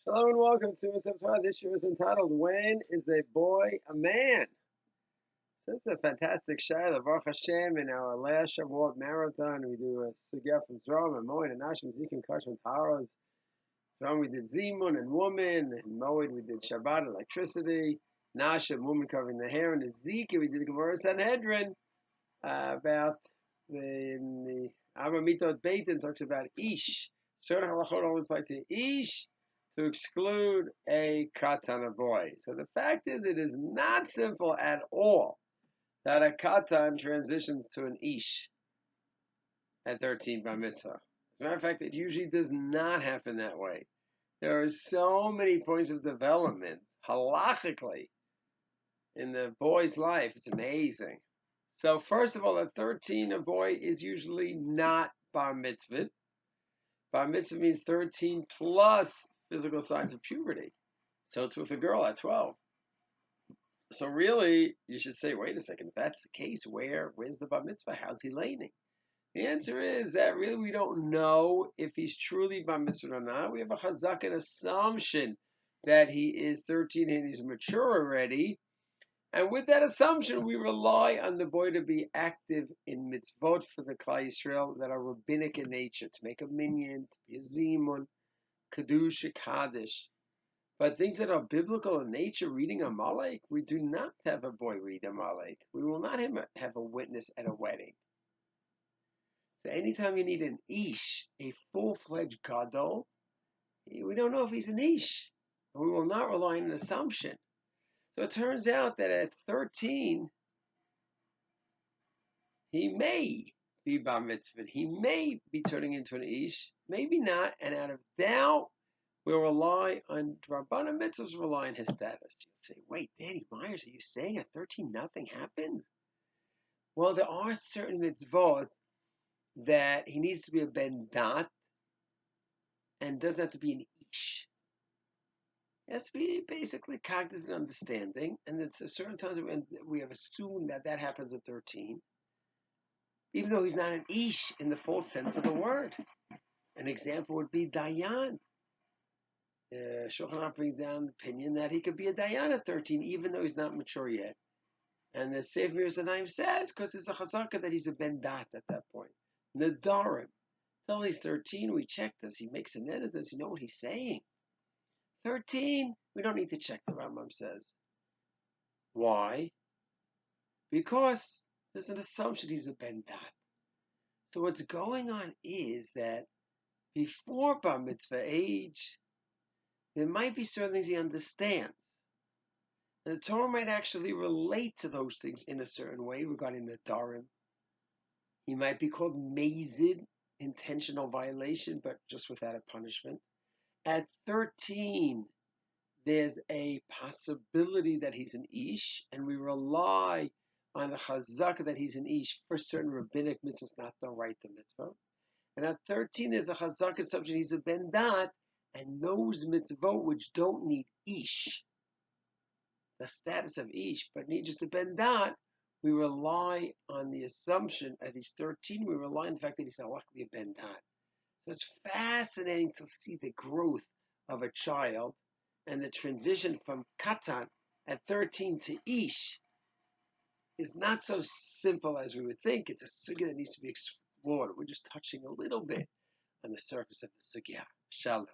Hello and welcome to Mitzvah Torah. This year is entitled "When is a Boy a Man?" This is a fantastic shayla. Baruch Hashem, in our last Shavuot marathon, we do a sugya from Zohar and Moed and Nashim Zikin Kashim Taros. Zohar we did Zimun and Woman, and Moed we did Shabbat, electricity. Nashim, woman covering the hair, and the Zika we did the Gemara Sanhedrin about the Amamitot Beitin talks about Ish. Certain halachot only apply to Ish to exclude a katan, a boy. So the fact is, it is not simple at all that a katan transitions to an ish at 13 bar mitzvah. As a matter of fact, it usually does not happen that way. There are so many points of development halachically in the boy's life. It's amazing. So first of all, at 13, a boy is usually not bar mitzvah. Bar mitzvah means 13 plus physical signs of puberty. So it's with a girl at 12. So really, you should say, wait a second, if that's the case, where's the bar mitzvah? How's he laning? The answer is that really we don't know if he's truly bar mitzvah or not. We have a chazak, an assumption that he is 13 and he's mature already. And with that assumption, we rely on the boy to be active in mitzvot for the Klal Yisrael that are rabbinic in nature, to make a minyan, to be a zimun, kedusha, kaddish. But things that are biblical in nature, reading a Amalek, we do not have a boy read a Amalek. We will not have a witness at a wedding. So anytime you need an Ish, a full-fledged Gadol, we don't know if he's an Ish. We will not rely on an assumption. So it turns out that at 13, he may be bar mitzvah. He may be turning into an Ish, maybe not. And out of doubt, we'll rely on Rabbanan mitzvahs, rely on his status. You'll say, wait, Danny Myers, are you saying at 13 nothing happens? Well, there are certain mitzvot that he needs to be a ben dat and doesn't have to be an ish. It has to be basically cognizant understanding, and it's a certain times we have assumed that that happens at 13, even though he's not an ish in the full sense of the word. An example would be Dayan. Shulchan Aruch brings down the opinion that he could be a Dayan at 13, even though he's not mature yet. And the Sefer Yerushalayim says, because there's a chazaka that he's a ben dat at that point. Nadarim. Until he's 13, we check, does he make an edit? Does he know what he's saying? 13, we don't need to check, the Rambam says. Why? Because there's an assumption he's a ben dat. So what's going on is that before bar mitzvah age, there might be certain things he understands. And the Torah might actually relate to those things in a certain way regarding the Darim. He might be called mazid, intentional violation, but just without a punishment. At 13, there's a possibility that he's an ish, and we rely on the chazaka that he's an ish for certain rabbinic mitzvahs, not the right to mitzvah. And at 13, there's a chazaka assumption he's a ben dat, and those mitzvot which don't need ish, the status of ish, but need just a ben dat, we rely on the assumption at he's 13, we rely on the fact that he's not likely a ben dat. So it's fascinating to see the growth of a child and the transition from katan at 13 to ish is not so simple as we would think. It's a sugya that needs to be explored. We're just touching a little bit on the surface of the sugya. Shalom.